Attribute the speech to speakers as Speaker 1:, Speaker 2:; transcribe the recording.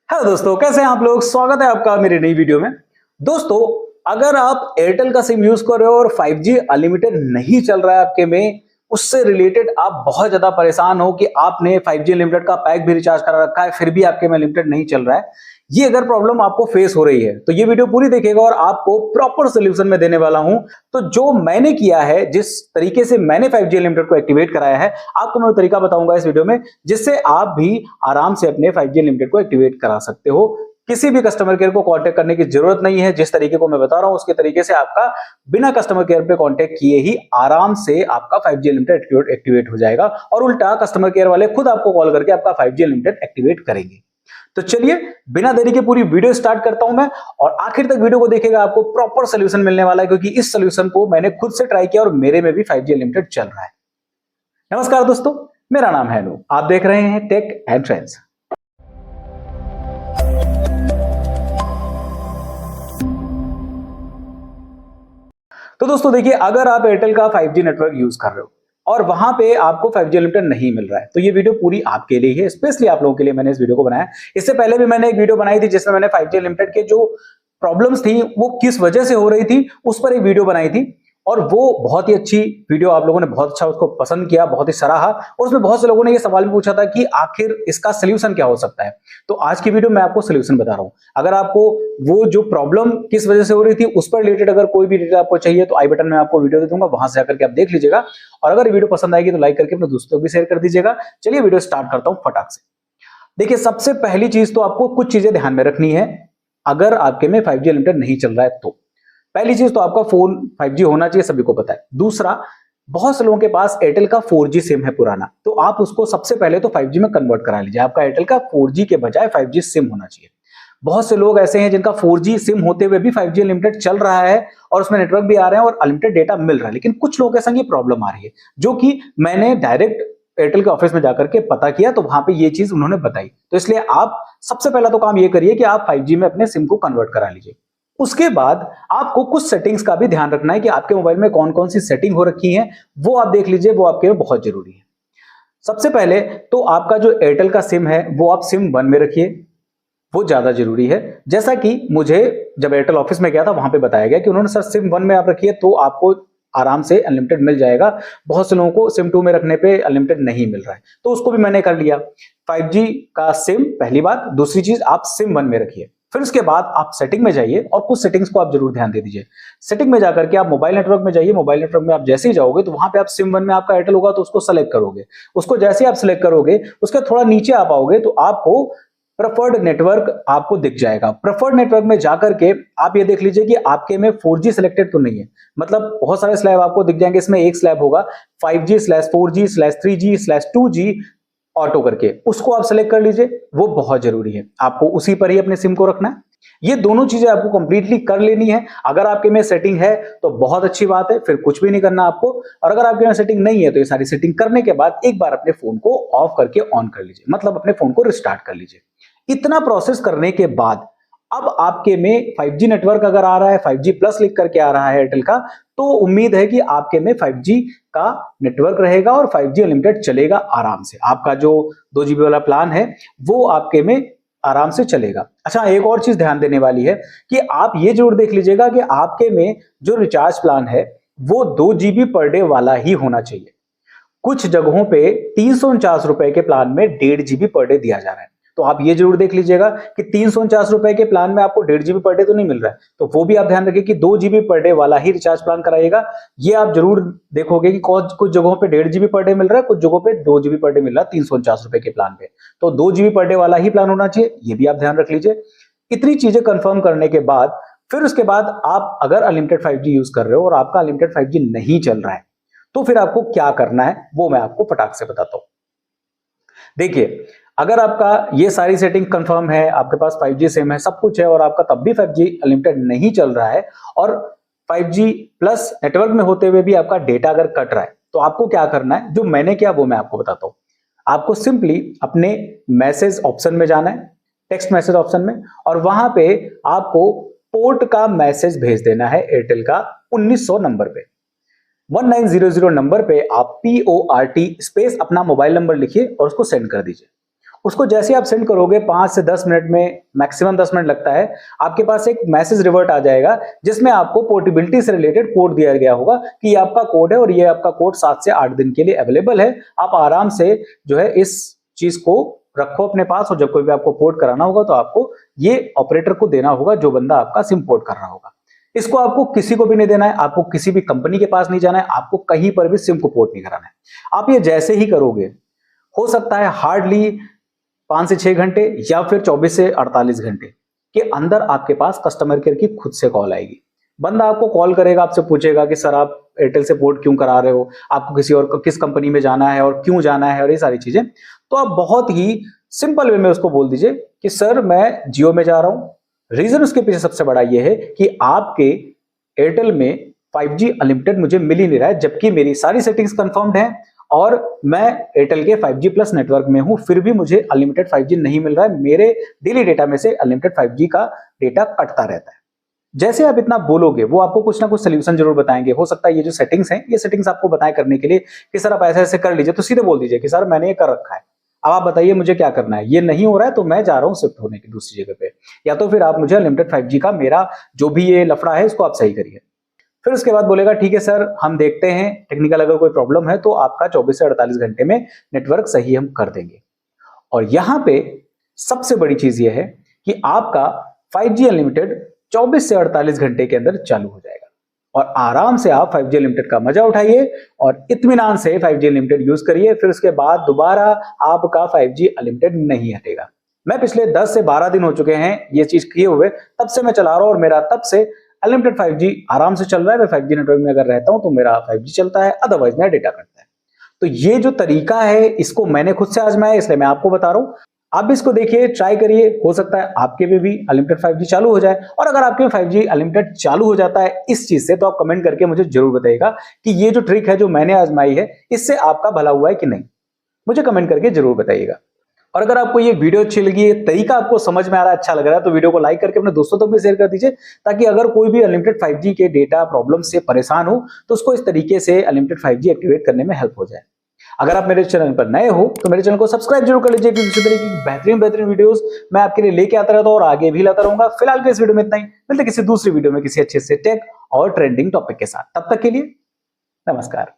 Speaker 1: Hello दोस्तों, कैसे हैं आप लोग। स्वागत है आपका मेरी नई वीडियो में। दोस्तों, अगर आप एयरटेल का सिम यूज कर रहे हो और 5G अनलिमिटेड नहीं चल रहा है आपके में, उससे रिलेटेड आप बहुत ज्यादा परेशान हो कि आपने 5G अनलिमिटेड का पैक भी रिचार्ज करा रखा है, फिर भी आपके में अनलिमिटेड नहीं चल रहा है। ये अगर प्रॉब्लम आपको फेस हो रही है तो ये वीडियो पूरी देखिएगा और आपको प्रॉपर सोल्यूशन में देने वाला हूं। तो जो मैंने किया है, जिस तरीके से मैंने 5G अनलिमिटेड को एक्टिवेट कराया है, आपको मैं वो तरीका बताऊंगा इस वीडियो में, जिससे आप भी आराम से अपने 5G अनलिमिटेड को एक्टिवेट करा सकते हो। किसी भी कस्टमर केयर को कांटेक्ट करने की जरूरत नहीं है। जिस तरीके को मैं बता रहा हूं उसके तरीके से आपका बिना कस्टमर केयर पे कांटेक्ट किए ही आराम से आपका 5G अनलिमिटेड एक्टिवेट हो जाएगा और उल्टा कस्टमर केयर वाले खुद आपको कॉल करके आपका 5G अनलिमिटेड एक्टिवेट करेंगे। तो चलिए बिना देरी के पूरी वीडियो स्टार्ट करता हूं मैं, और आखिर तक वीडियो को देखेगा, आपको प्रॉपर सोल्यूशन मिलने वाला है, क्योंकि इस सोल्यूशन को मैंने खुद से ट्राई किया और मेरे में भी 5G अनलिमिटेड चल रहा है। नमस्कार दोस्तों, मेरा नाम है अनु, आप देख रहे हैं टेक एंड ट्रेंड्स। तो दोस्तों देखिए, अगर आप एयरटेल का 5G नेटवर्क यूज कर रहे हो और वहां पे आपको 5G अनलिमिटेड नहीं मिल रहा है, तो ये वीडियो पूरी आपके लिए है, स्पेशली आप लोगों के लिए मैंने इस वीडियो को बनाया। इससे पहले भी मैंने एक वीडियो बनाई थी जिसमें मैंने 5G अनलिमिटेड के जो प्रॉब्लम्स थी वो किस वजह से हो रही थी उस पर एक वीडियो बनाई थी, और वो बहुत ही अच्छी वीडियो, आप लोगों ने बहुत अच्छा उसको पसंद किया, बहुत ही सराहा, और उसमें बहुत से लोगों ने ये सवाल भी पूछा था कि आखिर इसका सोल्यूशन क्या हो सकता है। तो आज की वीडियो में आपको सोल्यूशन बता रहा हूं। अगर आपको वो जो प्रॉब्लम किस वजह से हो रही थी उस पर रिलेटेड अगर कोई भी डिटेल आपको चाहिए तो आई बटन में आपको वीडियो दे दूंगा, वहां से जाकर के आप देख लीजिएगा। और अगर वीडियो पसंद आएगी तो लाइक करके अपने दोस्तों को भी शेयर कर दीजिएगा। चलिए वीडियो स्टार्ट करता हूं फटाक से। देखिए, सबसे पहली चीज तो आपको कुछ चीजें ध्यान में रखनी है अगर आपके में 5G अनलिमिटेड नहीं चल रहा है तो। पहली चीज तो आपका फोन 5G होना चाहिए, सभी को पता है। दूसरा, बहुत से लोगों के पास एयरटेल का 4G सिम है पुराना, तो आप उसको सबसे पहले तो 5G में कन्वर्ट करा लीजिए। आपका एयरटेल का 4G के बजाय 5G सिम होना चाहिए। बहुत से लोग ऐसे हैं जिनका 4G सिम होते हुए भी 5G अनलिमिटेड चल रहा है और उसमें नेटवर्क भी आ रहे हैं और अनलिमिटेड डेटा मिल रहा है, लेकिन कुछ लोगों के संग ये प्रॉब्लम आ रही है, जो कि मैंने डायरेक्ट एयरटेल के ऑफिस में जाकर के पता किया तो वहां पे ये चीज उन्होंने बताई। तो इसलिए आप सबसे पहला तो काम ये करिए कि आप 5G में अपने सिम को कन्वर्ट करा लीजिए। उसके बाद आपको कुछ सेटिंग्स का भी ध्यान रखना है कि आपके मोबाइल में कौन कौन सी सेटिंग हो रखी है, वो आप देख लीजिए, वो आपके लिए बहुत जरूरी है। सबसे पहले तो आपका जो एयरटेल का सिम है वो आप सिम 1 में रखिए, वो ज्यादा जरूरी है। जैसा कि मुझे जब एयरटेल ऑफिस में गया था वहां पे बताया गया कि उन्होंने सर सिम 1 में आप रखिए तो आपको आराम से अनलिमिटेड मिल जाएगा। बहुत से लोगों को सिम 2 में रखने पे अनलिमिटेड नहीं मिल रहा है, तो उसको भी मैंने कर लिया। 5G का सिम पहली बात। दूसरी चीज, आप सिम 1 में रखिए। फिर उसके बाद आप सेटिंग में जाइए और कुछ सेटिंग्स को आप जरूर ध्यान दे दीजिए। सेटिंग में जाकर के आप मोबाइल नेटवर्क में जाइए। मोबाइल नेटवर्क में आप जैसे ही जाओगे तो वहां पे आप सिम 1 में आपका एयरटेल होगा तो उसको सेलेक्ट करोगे। उसको जैसे ही आप सेलेक्ट करोगे उसके थोड़ा नीचे आप आओगे तो आपको प्रेफर्ड नेटवर्क आपको दिख जाएगा। प्रेफर्ड नेटवर्क में जाकर के आप ये देख लीजिए कि आपके में 4G सिलेक्टेड तो नहीं है। मतलब बहुत सारे स्लैब आपको दिख जाएंगे, इसमें एक स्लैब होगा 5G/4G/3G/2G ऑटो करके, उसको आप सेलेक्ट कर लीजिए। वो बहुत जरूरी है, आपको उसी पर ही अपने सिम को रखना है। ये दोनों चीजें आपको कंप्लीटली कर लेनी है। अगर आपके में सेटिंग है तो बहुत अच्छी बात है, फिर कुछ भी नहीं करना आपको। और अगर आपके में सेटिंग नहीं है तो ये सारी सेटिंग करने के बाद एक बार अपने फोन को ऑफ करके ऑन कर लीजिए, मतलब अपने फोन को रिस्टार्ट कर लीजिए। इतना प्रोसेस करने के बाद अब आपके में 5G नेटवर्क अगर आ रहा है, 5G प्लस लिख करके आ रहा है एयरटेल का, तो उम्मीद है कि आपके में 5G का नेटवर्क रहेगा और 5G अनलिमिटेड चलेगा आराम से। आपका जो 2 GB वाला प्लान है वो आपके में आराम से चलेगा। अच्छा, एक और चीज ध्यान देने वाली है कि आप ये जरूर देख लीजिएगा कि आपके में जो रिचार्ज प्लान है वो 2 GB पर डे वाला ही होना चाहिए। कुछ जगहों पे 349 रुपए के प्लान में 1.5 GB पर डे दिया जा रहा है, तो आप ये जरूर देख लीजिएगा कि 349 रुपए के प्लान में आपको 1.5 GB पर डे तो नहीं मिल रहा है, तो वो भी आप ध्यान रखिए कि 2 GB पर डे वाला ही रिचार्ज प्लान कराइएगा। ये आप जरूर देखोगे कि कुछ जगहों पे 1.5 GB पर डे मिल रहा है, कुछ जगहों पे 2 GB पर डे मिल रहा है 349 रुपए के प्लान पे, तो 2 GB पर डे वाला ही प्लान होना चाहिए, ये भी आप ध्यान रख लीजिए। इतनी चीजें कंफर्म करने के बाद फिर उसके बाद आप अगर अनलिमिटेड 5G यूज कर रहे हो और आपका अनलिमिटेड 5G नहीं चल रहा है तो फिर आपको क्या करना है वो मैं आपको फटाक से बताता हूं। देखिए, अगर आपका ये सारी सेटिंग कंफर्म है, आपके पास 5G सिम है, सब कुछ है, और आपका तब भी 5G अनलिमिटेड नहीं चल रहा है और 5G प्लस नेटवर्क में होते हुए भी आपका डेटा अगर कट रहा है, तो आपको क्या करना है, जो मैंने किया वो मैं आपको बताता हूं। आपको सिंपली अपने मैसेज ऑप्शन में जाना है, टेक्स्ट मैसेज ऑप्शन में, और वहां पे आपको पोर्ट का मैसेज भेज देना है एयरटेल का 1900 नंबर पे। 1900 नंबर पे आप PORT स्पेस अपना मोबाइल नंबर लिखिए और उसको सेंड कर दीजिए। उसको जैसे आप सेंड करोगे 5 से 10 मिनट में, मैक्सिमम 10 मिनट लगता है, आपके पास एक मैसेज रिवर्ट आ जाएगा जिसमें आपको पोर्टेबिलिटी से रिलेटेड कोड दिया गया होगा कि ये आपका कोड है और ये आपका कोड 7 से 8 दिन के लिए अवेलेबल है। आप आराम से जो है इस चीज को रखो अपने पास और जब कोई भी आपको पोर्ट कराना होगा तो आपको ये ऑपरेटर को देना होगा जो बंदा आपका सिम पोर्ट कर रहा होगा। इसको आपको किसी को भी नहीं देना है, आपको किसी भी कंपनी के पास नहीं जाना है, आपको कहीं पर भी सिम को पोर्ट नहीं कराना है। आप ये जैसे ही करोगे, हो सकता है हार्डली 5 से 6 घंटे या फिर 24 से 48 घंटे के अंदर आपके पास कस्टमर केयर की खुद से कॉल आएगी। बंदा आपको कॉल करेगा, आपसे पूछेगा कि सर आप एयरटेल से पोर्ट क्यों करा रहे हो, आपको किसी और किस कंपनी में जाना है और क्यों जाना है और ये सारी चीजें। तो आप बहुत ही सिंपल वे में उसको बोल दीजिए कि सर मैं जियो में जा रहा हूं। रीजन उसके पीछे सबसे बड़ा ये है कि आपके एयरटेल में 5G अनलिमिटेड मुझे मिल ही नहीं रहा है, जबकि मेरी सारी सेटिंग्स कंफर्म्ड है और मैं एयरटेल के 5G प्लस नेटवर्क में हूं, फिर भी मुझे अनलिमिटेड 5G नहीं मिल रहा है। मेरे डेली डेटा में से अनलिमिटेड 5G का डेटा कटता रहता है। जैसे आप इतना बोलोगे वो आपको कुछ ना कुछ सोल्यूशन जरूर बताएंगे। हो सकता है ये जो सेटिंग्स हैं, ये सेटिंग्स आपको बताएं करने के लिए कि सर आप ऐसे ऐसे कर लीजिए, तो सीधे बोल दीजिए कि सर मैंने ये कर रखा है, अब आप बताइए मुझे क्या करना है। ये नहीं हो रहा है तो मैं जा रहा हूं शिफ्ट होने की दूसरी जगह पे, या तो फिर आप मुझे अनलिमिटेड 5G का मेरा जो भी ये लफड़ा है इसको आप सही करिए। फिर उसके बाद बोलेगा ठीक है सर हम देखते हैं, टेक्निकल अगर कोई प्रॉब्लम है तो आपका 24 से 48 घंटे में नेटवर्क सही हम कर देंगे। और यहां पे सबसे बड़ी चीज ये है कि आपका 5G अनलिमिटेड 24 से 48 घंटे के अंदर चालू हो जाएगा और आराम से आप 5G अनलिमिटेड का मजा उठाइए और इत्मीनान से 5G अनलिमिटेड यूज करिए। फिर उसके बाद दोबारा आपका 5G अनलिमिटेड नहीं हटेगा। मैं पिछले 10 से 12 दिन हो चुके हैं ये चीज किए हुए, तब से मैं चला रहा हूं और मेरा तब से अनलिमिटेड 5G आराम से चल रहा है। मैं 5G नेटवर्क में अगर रहता हूं तो मेरा 5G चलता है, अदरवाइज मेरा डेटा कटता है। तो ये जो तरीका है इसको मैंने खुद से आजमाया, इसलिए मैं आपको बता रहा हूं। आप भी इसको देखिए, ट्राई करिए, हो सकता है आपके में भी अनलिमिटेड 5G चालू हो जाए। और अगर आपके में 5G अनलिमिटेड चालू हो जाता है इस चीज से, तो आप कमेंट करके मुझे जरूर बताइएगा कि ये जो ट्रिक है जो मैंने आजमाई है इससे आपका भला हुआ है कि नहीं। मुझे कमेंट करके जरूर बताइएगा। और अगर आपको ये वीडियो अच्छी लगी, तरीका आपको समझ में आ रहा है, अच्छा लग रहा है, तो वीडियो को लाइक करके अपने दोस्तों तक भी शेयर कर दीजिए, ताकि अगर कोई भी अनलिमिटेड 5G के डेटा प्रॉब्लम से परेशान हो तो उसको इस तरीके से अनलिमिटेड 5G एक्टिवेट करने में हेल्प हो जाए। अगर आप मेरे चैनल पर नए हो तो मेरे चैनल को सब्सक्राइब जरूर कर लीजिए, क्योंकि इसी तरीके की बेहतरीन वीडियोस मैं आपके लिए लेके आता रहता हूं और आगे भी लाता रहूंगा। फिलहाल के इस वीडियो में इतना ही, मिलते किसी दूसरी वीडियो में किसी अच्छे से टेक और ट्रेंडिंग टॉपिक के साथ। तब तक के लिए नमस्कार।